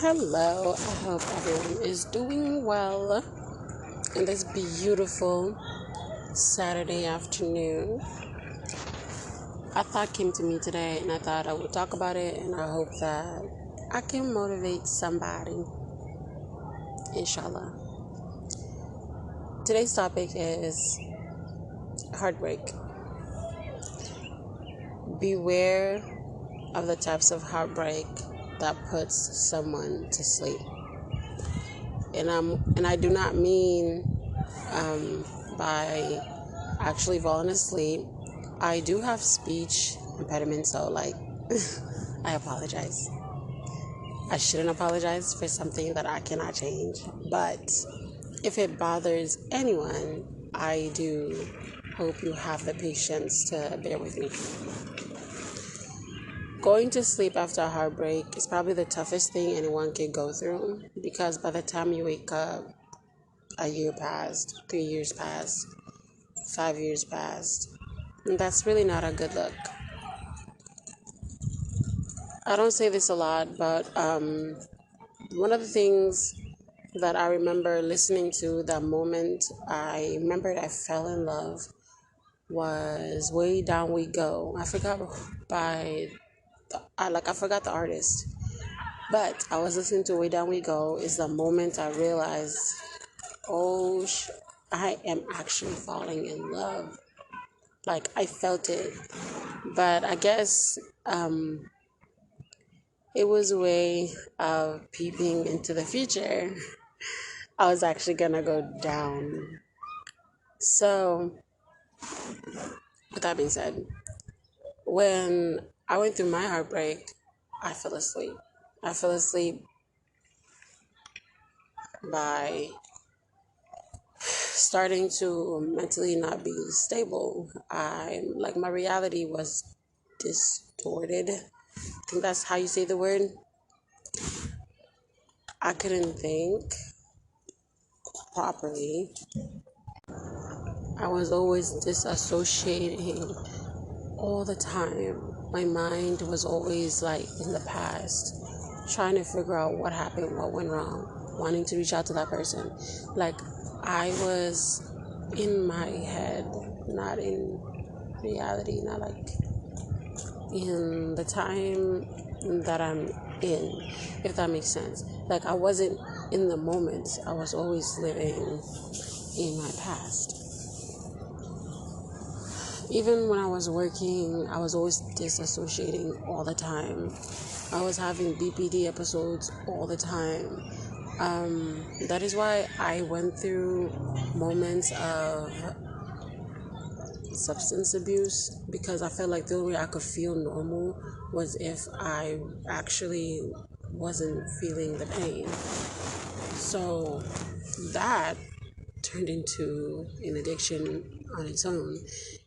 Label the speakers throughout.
Speaker 1: Hello, I hope everyone is doing well on this beautiful Saturday afternoon. A thought came to me today and I thought I would talk about it, and I hope that I can motivate somebody, inshallah. Today's topic is heartbreak. Beware of the types of heartbreak that puts someone to sleep. And I do not mean by actually falling asleep. I do have speech impediment, so I apologize. I shouldn't apologize for something that I cannot change, but if it bothers anyone, I do hope you have the patience to bear with me. Going to sleep after a heartbreak is probably the toughest thing anyone can go through, because by the time you wake up, a year passed, 3 years passed, 5 years passed. And that's really not a good look. I don't say this a lot, but one of the things that I remember listening to the moment I remembered I fell in love was Way Down We Go. I forgot the artist, but I was listening to Way Down We Go. Is the moment I realized, I am actually falling in love. Like, I felt it, but I guess it was a way of peeping into the future. I was actually gonna go down. So, with that being said, when I went through my heartbreak, I fell asleep. I fell asleep by starting to mentally not be stable. My reality was distorted. I think that's how you say the word. I couldn't think properly. I was always disassociating all the time. My mind was always in the past, trying to figure out what happened, what went wrong, wanting to reach out to that person. I was in my head, not in reality, not in the time that I'm in, if that makes sense. I wasn't in the moment. I was always living in my past. Even when I was working, I was always disassociating all the time. I was having BPD episodes all the time. That is why I went through moments of substance abuse, because I felt like the only way I could feel normal was if I actually wasn't feeling the pain. So that turned into an addiction on its own,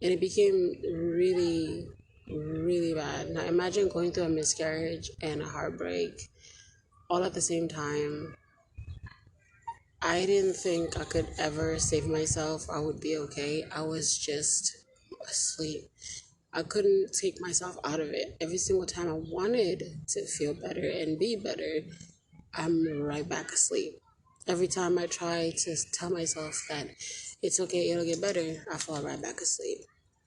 Speaker 1: and it became really, really bad. Now imagine going through a miscarriage and a heartbreak all at the same time. I didn't think I could ever save myself. I would be okay. I was just asleep. I couldn't take myself out of it. Every single time I wanted to feel better and be better, I'm right back asleep. Every time I try to tell myself that it's okay, it'll get better, I fall right back asleep.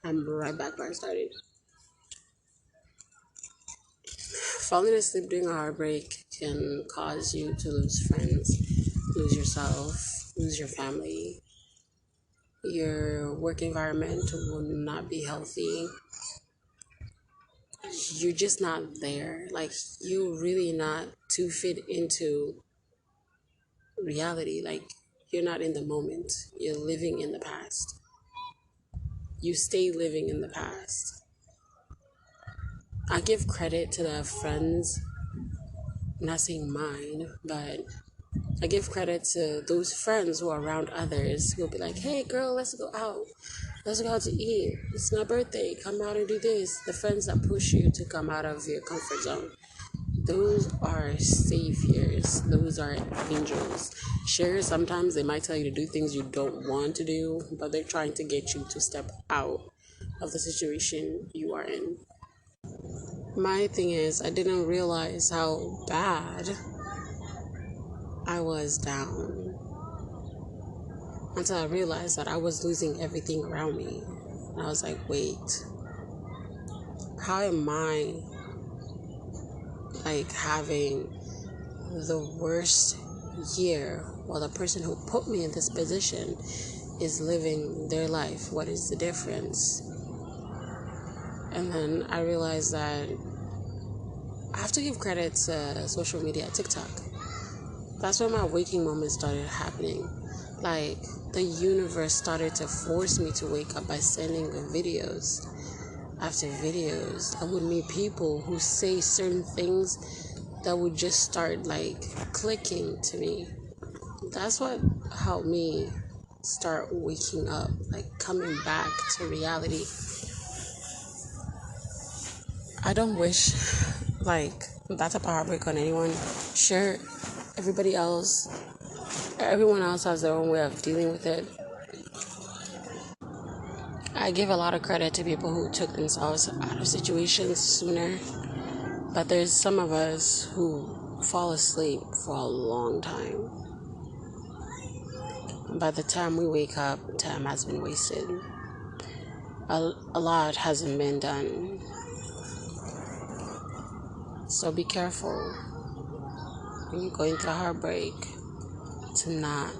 Speaker 1: I'm right back where I started. Falling asleep during a heartbreak can cause you to lose friends, lose yourself, lose your family. Your work environment will not be healthy. You're just not there. You're really not to fit into reality. You're not in the moment. You're living in the past. You stay living in the past. I give credit to the friends, I'm not saying mine, but I give credit to those friends who are around others who will be like, hey girl, let's go out. Let's go out to eat. It's my birthday. Come out and do this. The friends that push you to come out of your comfort zone. Those are saviors. Those are angels. Sure, sometimes they might tell you to do things you don't want to do, but they're trying to get you to step out of the situation you are in. My thing is, I didn't realize how bad I was down until I realized that I was losing everything around me. And I was like, wait, how am I like having the worst year while the person who put me in this position is living their life? What is the difference? And then I realized that I have to give credit to social media, TikTok. That's when my waking moments started happening. Like, the universe started to force me to wake up by sending videos after videos. I would meet people who say certain things that would just start like clicking to me. That's what helped me start waking up, like coming back to reality. I don't wish like that type of heartbreak on anyone. Sure, everyone else has their own way of dealing with it. I give a lot of credit to people who took themselves out of situations sooner, but there's some of us who fall asleep for a long time. By the time we wake up, time has been wasted. A lot hasn't been done. So be careful when you're going through a heartbreak to not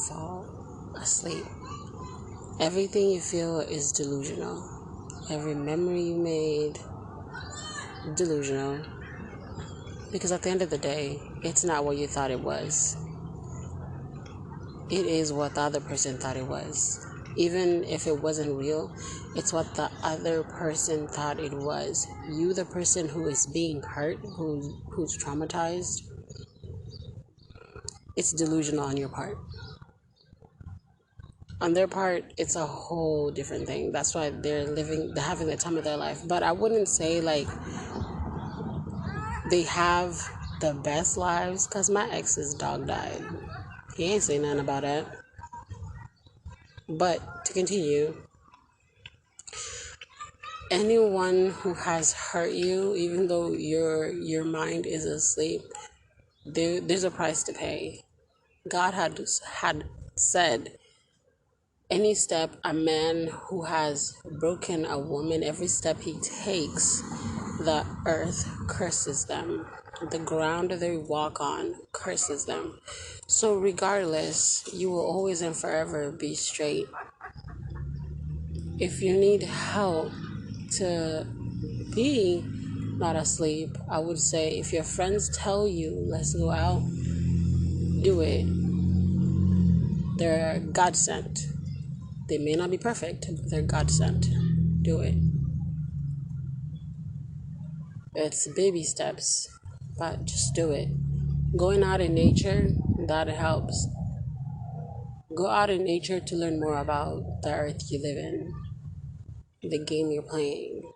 Speaker 1: fall asleep. Everything you feel is delusional. Every memory you made, delusional. Because at the end of the day, it's not what you thought it was. It is what the other person thought it was. Even if it wasn't real, it's what the other person thought it was. You, the person who is being hurt, who's traumatized, it's delusional on your part. On their part, it's a whole different thing. That's why they're having the time of their life. But I wouldn't say like they have the best lives, because my ex's dog died. He ain't saying nothing about it. But to continue, anyone who has hurt you, even though your mind is asleep, there's a price to pay. God had said, any step a man who has broken a woman, every step he takes, the earth curses them. The ground they walk on curses them. So regardless, you will always and forever be straight. If you need help to be not asleep, I would say if your friends tell you, let's go out, do it. They're God sent. They may not be perfect, but they're God sent. Do it. It's baby steps, but just do it. Going out in nature, that helps. Go out in nature to learn more about the earth you live in, the game you're playing.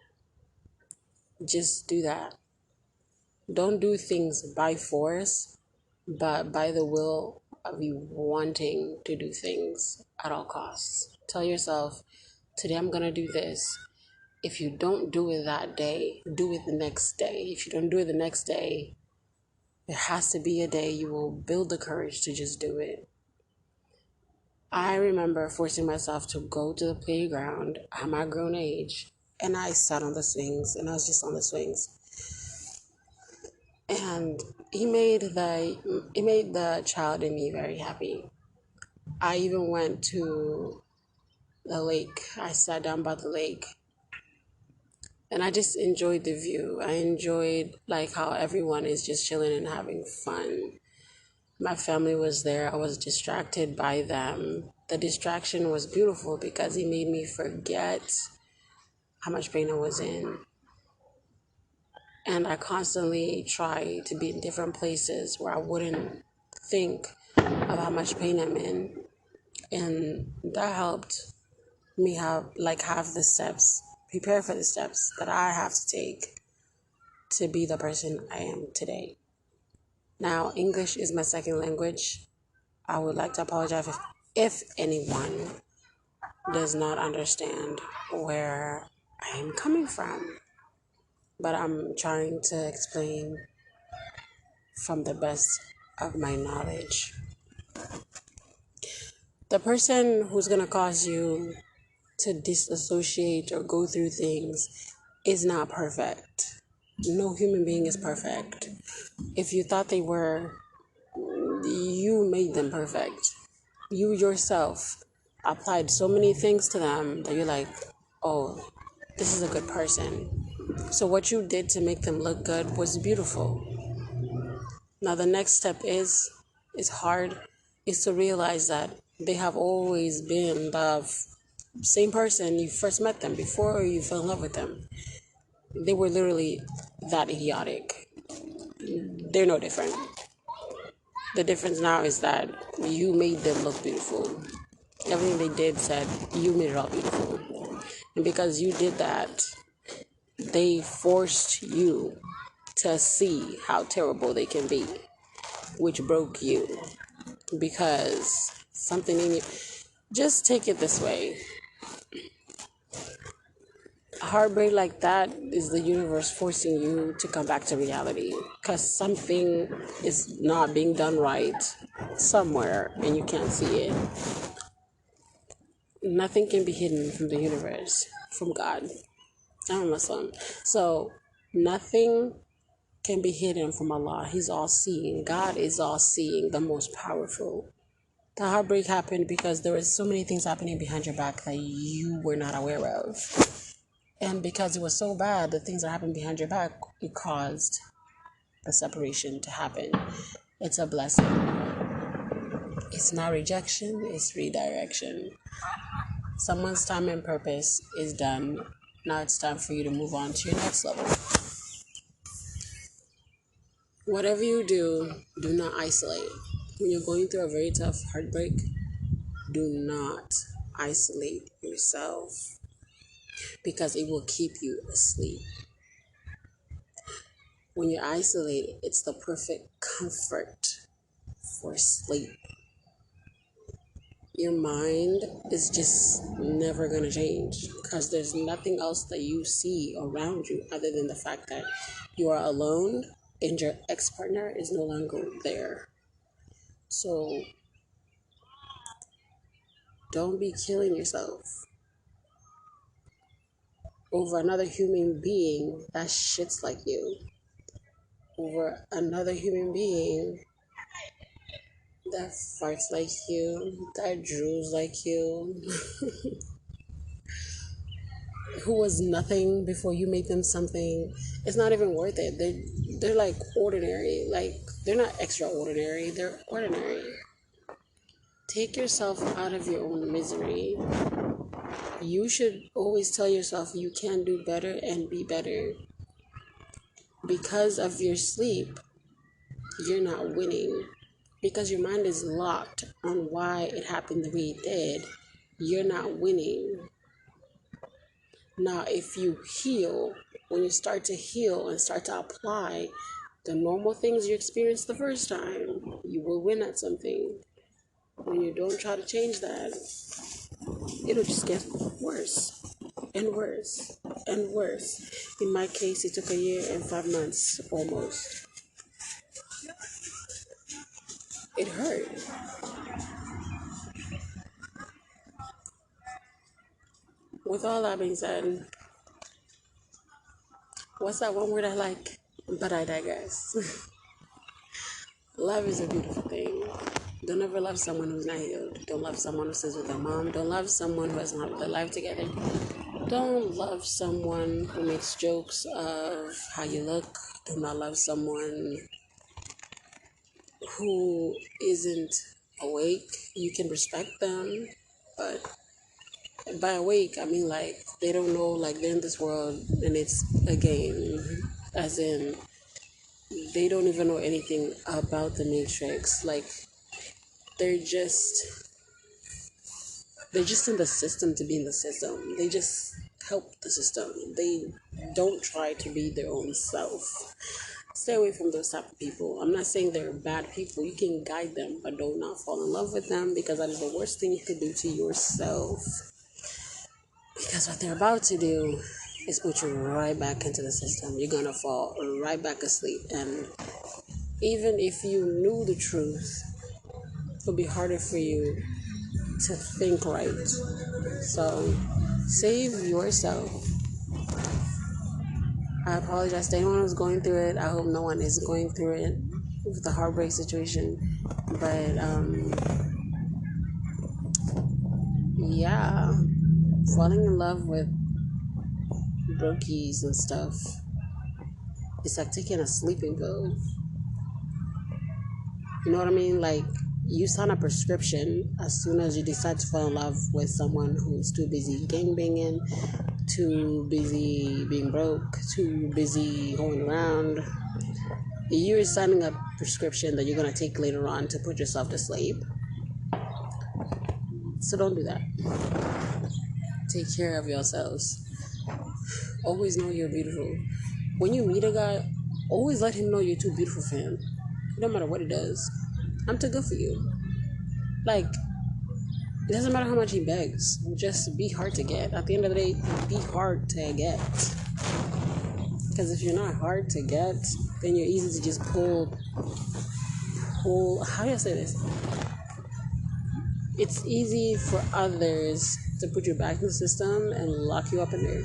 Speaker 1: Just do that. Don't do things by force, but by the will of you wanting to do things at all costs. Tell yourself, today I'm going to do this. If you don't do it that day, do it the next day. If you don't do it the next day, there has to be a day you will build the courage to just do it. I remember forcing myself to go to the playground at my grown age, and I sat on the swings, and I was just on the swings. And it made the child in me very happy. I even went to the lake. I sat down by the lake, and I just enjoyed the view. I enjoyed like how everyone is just chilling and having fun. My family was there. I was distracted by them. The distraction was beautiful because it made me forget how much pain I was in. And I constantly try to be in different places where I wouldn't think of how much pain I'm in. And that helped me have the steps, prepare for the steps that I have to take to be the person I am today. Now, English is my second language. I would like to apologize if anyone does not understand where I am coming from. But I'm trying to explain from the best of my knowledge. The person who's going to cause you to disassociate or go through things is not perfect. No human being is perfect. If you thought they were, you made them perfect. You yourself applied so many things to them that you're like, oh, this is a good person. So what you did to make them look good was beautiful. Now the next step is hard, is to realize that they have always been the same person you first met them before you fell in love with them. They were literally that idiotic. They're no different. The difference now is that you made them look beautiful. Everything they did said you made it all beautiful. And because you did that, they forced you to see how terrible they can be, which broke you. Because something in you, just take it this way. A heartbreak like that is the universe forcing you to come back to reality. Because something is not being done right somewhere and you can't see it. Nothing can be hidden from the universe, from God. I'm a Muslim. So nothing can be hidden from Allah. He's all seeing. God is all seeing, the most powerful. The heartbreak happened because there were so many things happening behind your back that you were not aware of. And because it was so bad, the things that happened behind your back, it caused the separation to happen. It's a blessing. It's not rejection, it's redirection. Someone's time and purpose is done. Now it's time for you to move on to your next level. Whatever you do, do not isolate. When you're going through a very tough heartbreak, do not isolate yourself because it will keep you asleep. When you're isolated, it's the perfect comfort for sleep. Your mind is just never going to change because there's nothing else that you see around you other than the fact that you are alone and your ex-partner is no longer there. So don't be killing yourself over another human being that shits like you, over another human being that farts like you, that drools like you, who was nothing before you made them something. It's not even worth it. They're like ordinary. Like, they're not extraordinary, they're ordinary. Take yourself out of your own misery. You should always tell yourself you can do better and be better. Because of your sleep, you're not winning. Because your mind is locked on why it happened the way it did, you're not winning. Now, if you heal, when you start to heal and start to apply the normal things you experienced the first time, you will win at something. When you don't try to change that, it'll just get worse and worse and worse. In my case, it took 1 year and 5 months almost. It hurt. With all that being said, what's that one word I like? But I digress. Love is a beautiful thing. Don't ever love someone who's not healed. Don't love someone who stays with their mom. Don't love someone who has not their life together. Don't love someone who makes jokes of how you look. Do not love someone who isn't awake. You can respect them, but by awake, I mean like they don't know, like they're in this world and it's a game. As in, they don't even know anything about the Matrix. Like they're just in the system to be in the system. They just help the system. They don't try to be their own self. Stay away from those type of people. I'm not saying they're bad people. You can guide them, but do not fall in love with them because that is the worst thing you could do to yourself. Because what they're about to do is put you right back into the system. You're gonna fall right back asleep, and Even if you knew the truth, it'll be harder for you to think right. So save yourself. I apologize to anyone who's going through it. I hope no one is going through it with the heartbreak situation. But yeah, falling in love with brokies and stuff, it's like taking a sleeping pill. You know what I mean? Like, you sign a prescription as soon as you decide to fall in love with someone who's too busy gangbanging, too busy being broke, too busy going around. You're signing a prescription that you're going to take later on to put yourself to sleep. So don't do that. Take care of yourselves. Always know you're beautiful. When you meet a guy, always let him know you're too beautiful for him. No matter what he does. I'm too good for you. Like, it doesn't matter how much he begs. Just be hard to get. At the end of the day, be hard to get. Because if you're not hard to get, then you're easy to just pull. How do I say this? It's easy for others to put you back in the system and lock you up in there.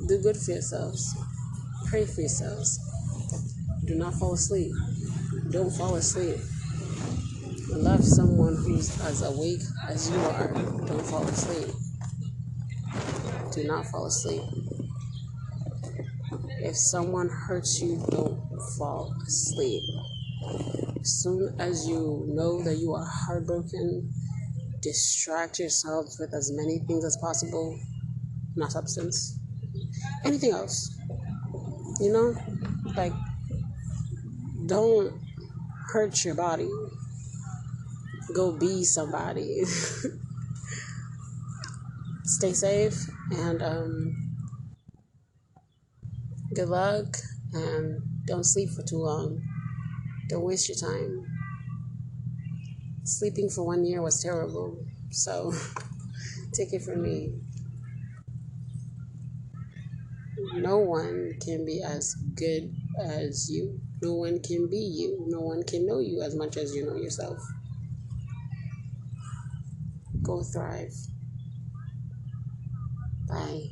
Speaker 1: Do good for yourselves. Pray for yourselves. Do not fall asleep. Don't fall asleep. Love someone who's as awake as you are. Don't fall asleep. Do not fall asleep. If someone hurts you, don't fall asleep. As soon as you know that you are heartbroken, distract yourselves with as many things as possible. Not substance. Anything else. You know? Like, don't hurt your body. Go be somebody. Stay safe and good luck, and don't sleep for too long. Don't waste your time. Sleeping for 1 year was terrible, so take it from me. No one can be as good as you. No one can be you. No one can know you as much as you know yourself. Go thrive. Bye.